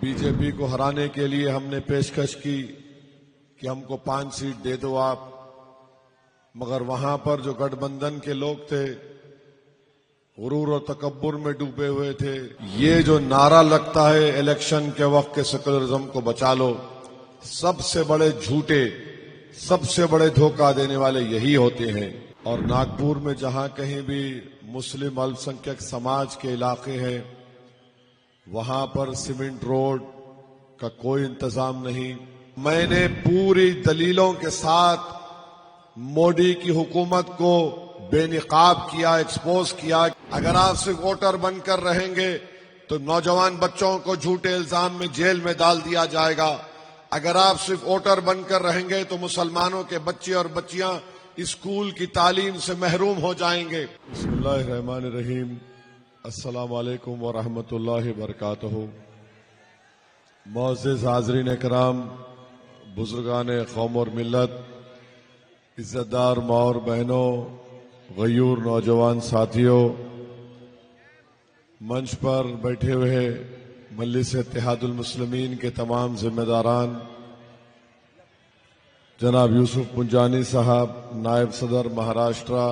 B J پی کو ہرانے کے لیے ہم نے پیشکش کی کہ ہم کو 5 سیٹ دے دو آپ، مگر وہاں پر جو گٹھ بندھن کے لوگ تھے غرور و تکبر میں ڈوبے ہوئے تھے۔ یہ جو نعرہ لگتا ہے الیکشن کے وقت کے سیکولرزم کو بچا لو، سب سے بڑے جھوٹے، سب سے بڑے دھوکہ دینے والے یہی ہوتے ہیں۔ اور ناگپور میں جہاں کہیں بھی مسلم الپ سنکھیک سماج کے علاقے ہیں وہاں پر سیمنٹ روڈ کا کوئی انتظام نہیں۔ میں نے پوری دلیلوں کے ساتھ مودی کی حکومت کو بے نقاب کیا، ایکسپوز کیا۔ اگر آپ صرف ووٹر بن کر رہیں گے تو نوجوان بچوں کو جھوٹے الزام میں جیل میں ڈال دیا جائے گا۔ اگر آپ صرف ووٹر بن کر رہیں گے تو مسلمانوں کے بچے اور بچیاں اسکول کی تعلیم سے محروم ہو جائیں گے۔ بسم اللہ الرحمن الرحیم۔ السلام علیکم ورحمۃ اللہ وبرکاتہ۔ معزز حاضرین کرام، بزرگان قوم اور ملت، عزت دار ماں اور بہنوں، غیور نوجوان ساتھیوں، منچ پر بیٹھے ہوئے مجلس اتحاد المسلمین کے تمام ذمہ داران، جناب یوسف پنجانی صاحب نائب صدر مہاراشٹرا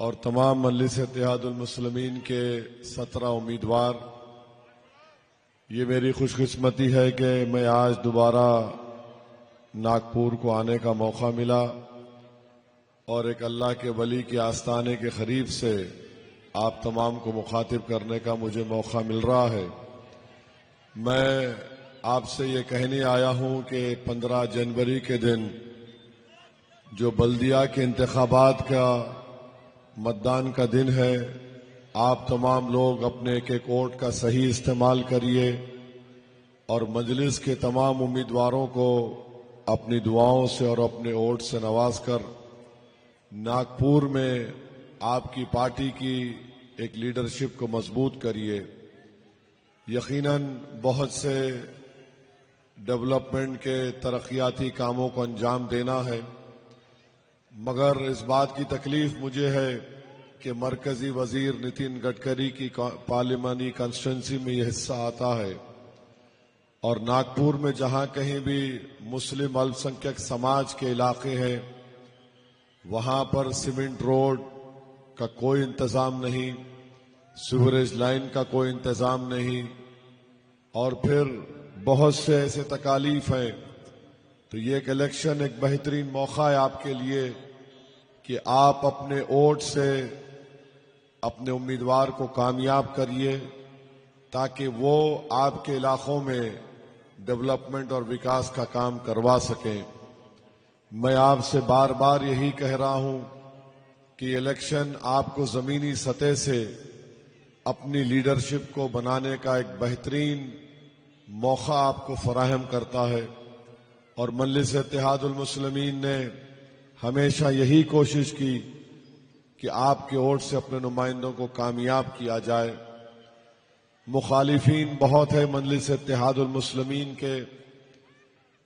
اور تمام مجلس اتحاد المسلمین کے 17 امیدوار، یہ میری خوش قسمتی ہے کہ میں آج دوبارہ ناگپور کو آنے کا موقع ملا اور ایک اللہ کے ولی کے آستانے کے قریب سے آپ تمام کو مخاطب کرنے کا مجھے موقع مل رہا ہے۔ میں آپ سے یہ کہنے آیا ہوں کہ 15 جنوری کے دن جو بلدیہ کے انتخابات کا متدان کا دن ہے، آپ تمام لوگ اپنے ایک ایک ووٹ کا صحیح استعمال کریے اور مجلس کے تمام امیدواروں کو اپنی دعاؤں سے اور اپنے ووٹ سے نواز کر ناگپور میں آپ کی پارٹی کی ایک لیڈرشپ کو مضبوط کریے۔ یقیناً بہت سے ڈیولپمنٹ کے ترقیاتی کاموں کو انجام دینا ہے، مگر اس بات کی تکلیف مجھے ہے کہ مرکزی وزیر نتن گڈکری کی پارلیمانی کانسٹیٹوئنسی میں یہ حصہ آتا ہے اور ناگپور میں جہاں کہیں بھی مسلم الپ سنکھیک سماج کے علاقے ہیں وہاں پر سیمنٹ روڈ کا کوئی انتظام نہیں، سیوریج لائن کا کوئی انتظام نہیں، اور پھر بہت سے ایسے تکالیف ہیں۔ تو یہ ایک الیکشن ایک بہترین موقع ہے آپ کے لیے کہ آپ اپنے ووٹ سے اپنے امیدوار کو کامیاب کریے تاکہ وہ آپ کے علاقوں میں ڈیولپمنٹ اور وکاس کا کام کروا سکیں۔ میں آپ سے بار بار یہی کہہ رہا ہوں کہ یہ الیکشن آپ کو زمینی سطح سے اپنی لیڈرشپ کو بنانے کا ایک بہترین موقع آپ کو فراہم کرتا ہے، اور مجلس اتحاد المسلمین نے ہمیشہ یہی کوشش کی کہ آپ کے ووٹ سے اپنے نمائندوں کو کامیاب کیا جائے۔ مخالفین بہت ہیں مجلس اتحاد المسلمین کے،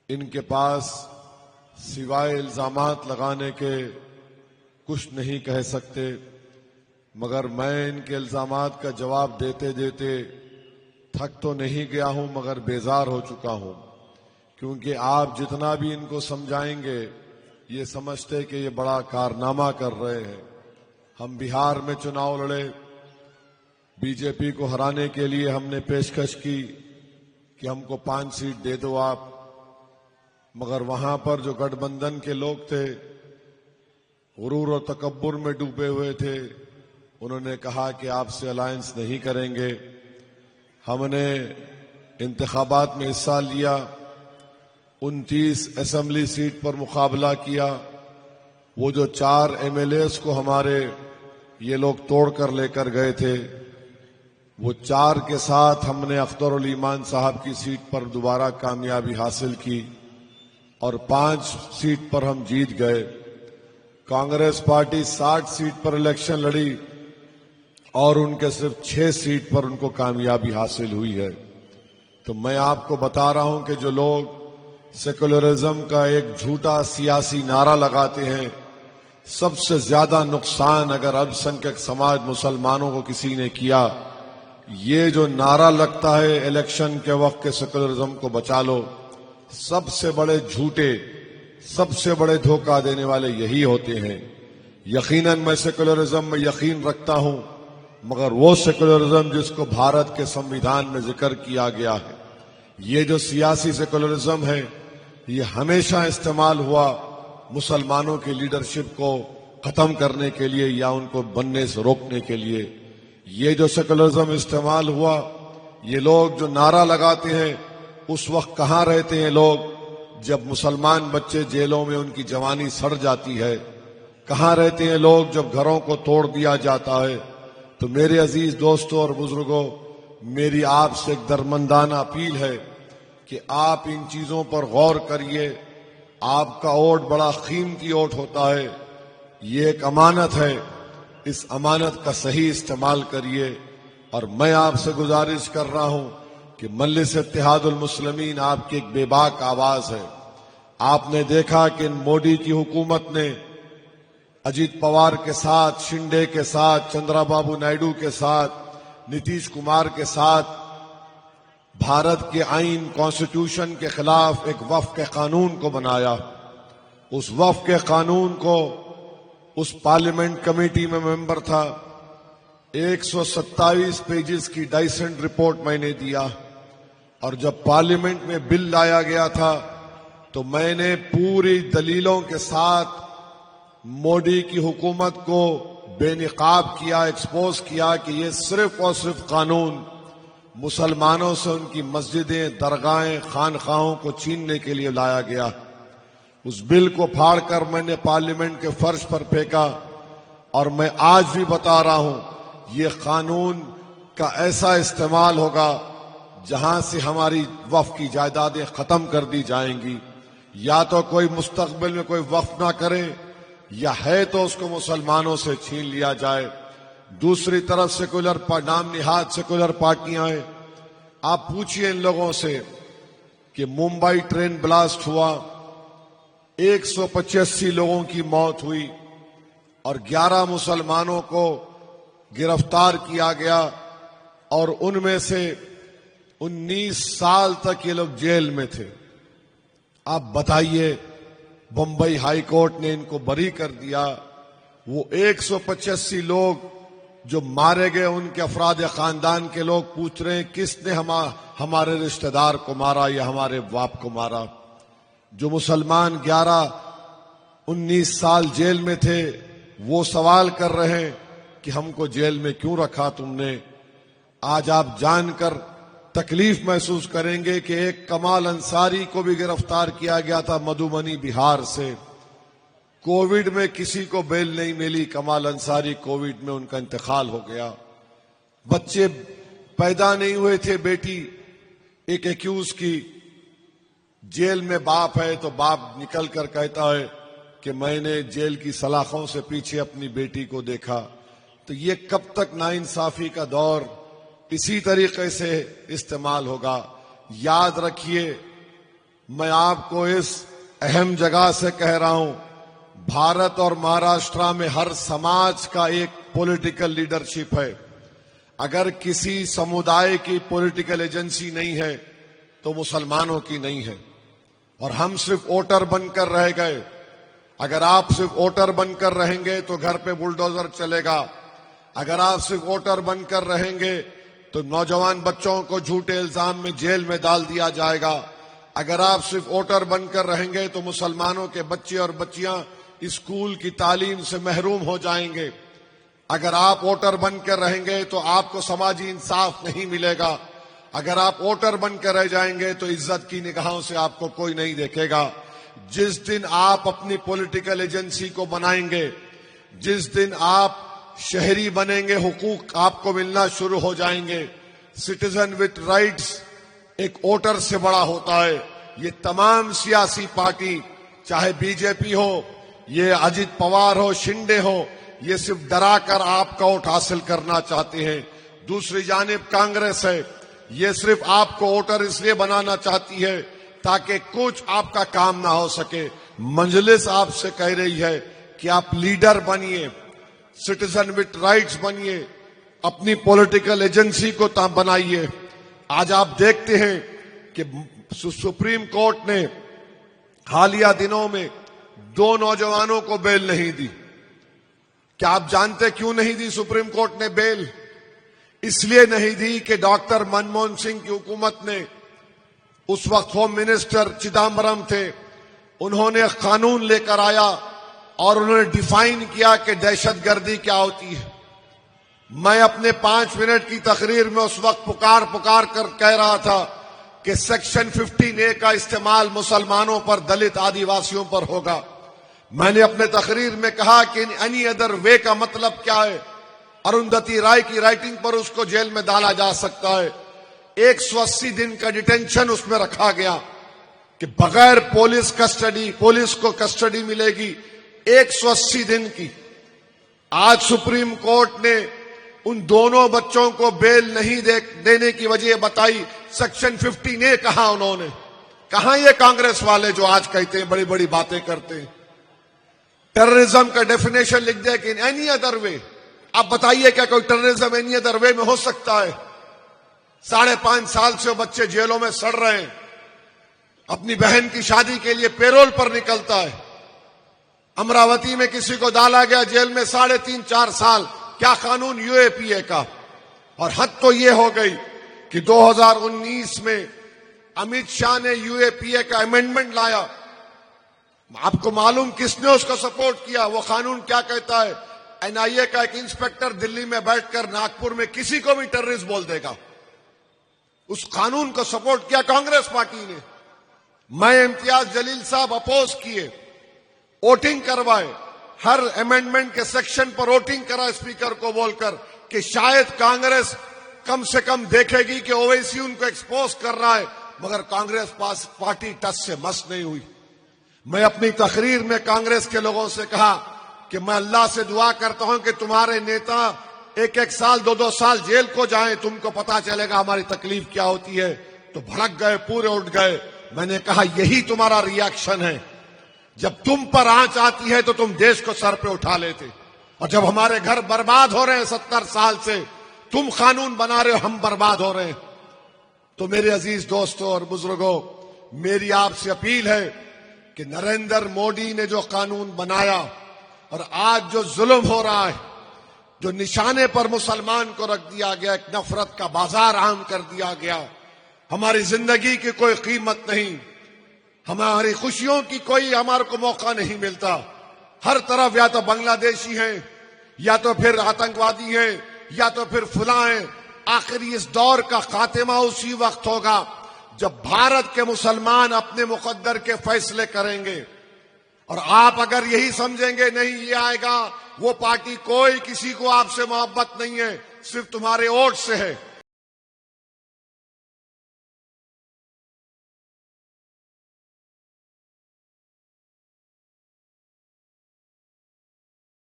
ان کے پاس سوائے الزامات لگانے کے کچھ نہیں کہہ سکتے، مگر میں ان کے الزامات کا جواب دیتے دیتے تھک تو نہیں گیا ہوں مگر بیزار ہو چکا ہوں، کیونکہ آپ جتنا بھی ان کو سمجھائیں گے یہ سمجھتے کہ یہ بڑا کارنامہ کر رہے ہیں۔ ہم بہار میں چناؤ لڑے، بی جے پی کو ہرانے کے لیے ہم نے پیشکش کی کہ ہم کو 5 سیٹ دے دو آپ، مگر وہاں پر جو گٹھ بندھن کے لوگ تھے غرور و تکبر میں ڈوبے ہوئے تھے، انہوں نے کہا کہ آپ سے الائنس نہیں کریں گے۔ ہم نے انتخابات میں حصہ لیا، 29 اسمبلی سیٹ پر مقابلہ کیا۔ وہ جو 4 MLAs کو ہمارے یہ لوگ توڑ کر لے کر گئے تھے، وہ 4 کے ساتھ ہم نے اختر الایمان صاحب کی سیٹ پر دوبارہ کامیابی حاصل کی اور 5 سیٹ پر ہم جیت گئے۔ کانگریس پارٹی 60 سیٹ پر الیکشن لڑی اور ان کے صرف 6 سیٹ پر ان کو کامیابی حاصل ہوئی ہے۔ تو میں آپ کو بتا رہا ہوں کہ جو لوگ سیکولرزم کا ایک جھوٹا سیاسی نعرہ لگاتے ہیں، سب سے زیادہ نقصان اگر الپ سنکھیک سماج مسلمانوں کو کسی نے کیا یہ جو نعرہ لگتا ہے الیکشن کے وقت کے سیکولرزم کو بچا لو، سب سے بڑے جھوٹے، سب سے بڑے دھوکہ دینے والے یہی ہوتے ہیں۔ یقیناً میں سیکولرزم میں یقین رکھتا ہوں، مگر وہ سیکولرزم جس کو بھارت کے سمویدھان میں ذکر کیا گیا ہے۔ یہ جو سیاسی سیکولرزم ہے یہ ہمیشہ استعمال ہوا مسلمانوں کی لیڈرشپ کو ختم کرنے کے لیے یا ان کو بننے سے روکنے کے لیے۔ یہ جو سیکولرزم استعمال ہوا، یہ لوگ جو نعرہ لگاتے ہیں اس وقت کہاں رہتے ہیں لوگ جب مسلمان بچے جیلوں میں ان کی جوانی سڑ جاتی ہے؟ کہاں رہتے ہیں لوگ جب گھروں کو توڑ دیا جاتا ہے؟ تو میرے عزیز دوستوں اور بزرگوں، میری آپ سے ایک درمندانہ اپیل ہے کہ آپ ان چیزوں پر غور کریے۔ آپ کا ووٹ بڑا قیمتی ووٹ ہوتا ہے، یہ ایک امانت ہے، اس امانت کا صحیح استعمال کریے۔ اور میں آپ سے گزارش کر رہا ہوں کہ مجلس اتحاد المسلمین آپ کی ایک بے باک آواز ہے۔ آپ نے دیکھا کہ مودی کی حکومت نے اجیت پوار کے ساتھ، شنڈے کے ساتھ، چندرا بابو نائیڈو کے ساتھ، نتیش کمار کے ساتھ بھارت کے آئین کانسٹیٹیوشن کے خلاف ایک وفق قانون کو بنایا۔ اس وفق قانون کو اس پارلیمنٹ کمیٹی میں ممبر تھا، 127 پیجز کی ڈائسنٹ رپورٹ میں نے دیا، اور جب پارلیمنٹ میں بل لایا گیا تھا تو میں نے پوری دلیلوں کے ساتھ مودی کی حکومت کو بے نقاب کیا، ایکسپوز کیا کہ یہ صرف اور صرف قانون مسلمانوں سے ان کی مسجدیں، درگاہیں، خانقاہوں کو چھیننے کے لیے لایا گیا۔ اس بل کو پھاڑ کر میں نے پارلیمنٹ کے فرش پر پھینکا، اور میں آج بھی بتا رہا ہوں یہ قانون کا ایسا استعمال ہوگا جہاں سے ہماری وقف کی جائیدادیں ختم کر دی جائیں گی۔ یا تو کوئی مستقبل میں کوئی وقف نہ کرے، یا ہے تو اس کو مسلمانوں سے چھین لیا جائے۔ دوسری طرف سیکولر نام نہاد سیکولر پارٹیاں ہیں۔ آپ پوچھئے ان لوگوں سے کہ ممبئی ٹرین بلاسٹ ہوا، 185 لوگوں کی موت ہوئی اور 11 مسلمانوں کو گرفتار کیا گیا، اور ان میں سے 19 سال تک یہ لوگ جیل میں تھے۔ آپ بتائیے، بمبئی ہائی کورٹ نے ان کو بری کر دیا۔ وہ 185 لوگ جو مارے گئے، ان کے افراد خاندان کے لوگ پوچھ رہے ہیں کس نے ہمارے رشتہ دار کو مارا یا ہمارے باپ کو مارا۔ جو مسلمان 19 سال جیل میں تھے وہ سوال کر رہے ہیں کہ ہم کو جیل میں کیوں رکھا تم نے۔ آج آپ جان کر تکلیف محسوس کریں گے کہ ایک کمال انصاری کو بھی گرفتار کیا گیا تھا مدھوبنی بہار سے۔ کووڈ میں کسی کو بیل نہیں ملی، کمال انصاری کووڈ میں ان کا انتقال ہو گیا۔ بچے پیدا نہیں ہوئے تھے، بیٹی ایک ایکیوز کی جیل میں باپ ہے تو باپ نکل کر کہتا ہے کہ میں نے جیل کی سلاخوں سے پیچھے اپنی بیٹی کو دیکھا۔ تو یہ کب تک ناانصافی کا دور اسی طریقے سے استعمال ہوگا؟ یاد رکھیے، میں آپ کو اس اہم جگہ سے کہہ رہا ہوں، بھارت اور مہاراشٹرا میں ہر سماج کا ایک پولیٹیکل لیڈرشپ ہے۔ اگر کسی سمودائے کی پولیٹیکل ایجنسی نہیں ہے تو مسلمانوں کی نہیں ہے، اور ہم صرف ووٹر بن کر رہ گئے۔ اگر آپ صرف ووٹر بن کر رہیں گے تو گھر پہ بلڈوزر چلے گا۔ اگر آپ صرف ووٹر بن کر رہیں گے تو نوجوان بچوں کو جھوٹے الزام میں جیل میں ڈال دیا جائے گا۔ اگر آپ صرف ووٹر بن کر رہیں گے تو مسلمانوں کے بچے اور بچیاں اسکول کی تعلیم سے محروم ہو جائیں گے۔ اگر آپ ووٹر بن کر رہیں گے تو آپ کو سماجی انصاف نہیں ملے گا۔ اگر آپ ووٹر بن کر رہ جائیں گے تو عزت کی نگاہوں سے آپ کو کوئی نہیں دیکھے گا۔ جس دن آپ اپنی پولیٹیکل ایجنسی کو بنائیں گے، جس دن آپ شہری بنیں گے، حقوق آپ کو ملنا شروع ہو جائیں گے۔ سٹیزن وتھ رائٹس ایک ووٹر سے بڑا ہوتا ہے۔ یہ تمام سیاسی پارٹی، چاہے بی جے پی ہو، یہ اجیت پوار ہو، شنڈے ہو، یہ صرف ڈرا کر آپ کا ووٹ حاصل کرنا چاہتے ہیں۔ دوسری جانب کانگریس ہے، یہ صرف آپ کو ووٹر اس لیے بنانا چاہتی ہے تاکہ کچھ آپ کا کام نہ ہو سکے۔ مجلس آپ سے کہہ رہی ہے کہ آپ لیڈر بنیے، سٹیزن وتھ رائٹس بنیے، اپنی پولیٹیکل ایجنسی کو بنائیے. آج آپ دیکھتے ہیں کہ سپریم کورٹ نے حالیہ دنوں میں 2 نوجوانوں کو بیل نہیں دی. کیا آپ جانتے کیوں نہیں دی سپریم کورٹ نے بیل؟ اس لیے نہیں دی کہ ڈاکٹر منموہن سنگھ کی حکومت نے، اس وقت ہوم منسٹر چدمبرم تھے، انہوں نے قانون لے کر آیا اور انہوں نے ڈیفائن کیا کہ دہشت گردی کیا ہوتی ہے. میں اپنے 5 منٹ کی تقریر میں اس وقت پکار کر کہہ رہا تھا کہ سیکشن 15A کا استعمال مسلمانوں پر، دلت آدیواسیوں پر ہوگا. میں نے اپنے تقریر میں کہا کہ اینی ادر وے کا مطلب کیا ہے. اروندھتی رائے کی رائٹنگ پر اس کو جیل میں ڈالا جا سکتا ہے. 180 دن کا ڈیٹینشن اس میں رکھا گیا کہ بغیر پولیس کو کسٹڈی ملے گی 180 دن کی. آج سپریم کورٹ نے ان دونوں بچوں کو بیل نہیں دینے کی وجہ بتائی. سیکشن 15A کہاں انہوں نے؟ کہاں یہ کانگریس والے جو آج کہتے ہیں بڑی بڑی باتیں کرتے ہیں؟ ٹیررزم کا ڈیفینیشن لکھ دے کہ اینی ادر وے. آپ بتائیے کیا کوئی ٹیررزم اینی ادر وے میں ہو سکتا ہے؟ 5.5 سال سے وہ بچے جیلوں میں سڑ رہے ہیں. اپنی بہن کی شادی کے لیے پیرول پر نکلتا ہے. امراوتی میں کسی کو ڈالا گیا جیل میں 3.5-4 سال. کیا قانون UAPA کا؟ اور حد تو یہ ہو گئی کہ 2019 میں امت شاہ نے UAPA کا امینڈمنٹ لایا. آپ کو معلوم کس نے اس کو سپورٹ کیا؟ وہ قانون کیا کہتا ہے؟ NIA کا ایک انسپیکٹر دلی میں بیٹھ کر ناگپور میں کسی کو بھی ٹیررسٹ بول دے گا. اس قانون کو سپورٹ کیا کانگریس پارٹی نے. میں امتیاز جلیل صاحب اپوز کیے، ووٹنگ کروائے، ہر امینڈمنٹ کے سیکشن پر ووٹنگ کرا اسپیکر کو بول کر کہ شاید کانگریس کم سے کم دیکھے گی کہ اویسی ان کو ایکسپوز کر رہا ہے. مگر کانگریس پارٹی ٹس سے مس نہیں ہوئی. میں اپنی تقریر میں کانگریس کے لوگوں سے کہا کہ میں اللہ سے دعا کرتا ہوں کہ تمہارے نیتا 1 سال 2 سال جیل کو جائیں، تم کو پتا چلے گا ہماری تکلیف کیا ہوتی ہے. تو بھڑک گئے، پورے اٹھ گئے. میں نے کہا یہی تمہارا ریاکشن ہے. جب تم پر آنچ آتی ہے تو تم دیش کو سر پہ اٹھا لیتے، اور جب ہمارے گھر برباد ہو رہے ہیں 70 سال سے، تم قانون بنا رہے ہو، ہم برباد ہو رہے ہیں. تو میرے عزیز دوستوں اور بزرگوں، میری آپ سے اپیل ہے کہ نریندر مودی نے جو قانون بنایا اور آج جو ظلم ہو رہا ہے، جو نشانے پر مسلمان کو رکھ دیا گیا، ایک نفرت کا بازار عام کر دیا گیا، ہماری زندگی کی کوئی قیمت نہیں، ہماری خوشیوں کی کوئی ہمارے کو موقع نہیں ملتا. ہر طرف یا تو بنگلہ دیشی ہیں، یا تو پھر آتنکوادی ہیں، یا تو پھر فلاں ہیں. آخری اس دور کا خاتمہ اسی وقت ہوگا جب بھارت کے مسلمان اپنے مقدر کے فیصلے کریں گے. اور آپ اگر یہی سمجھیں گے نہیں یہ آئے گا وہ پارٹی، کوئی کسی کو آپ سے محبت نہیں ہے، صرف تمہارے ووٹ سے ہے.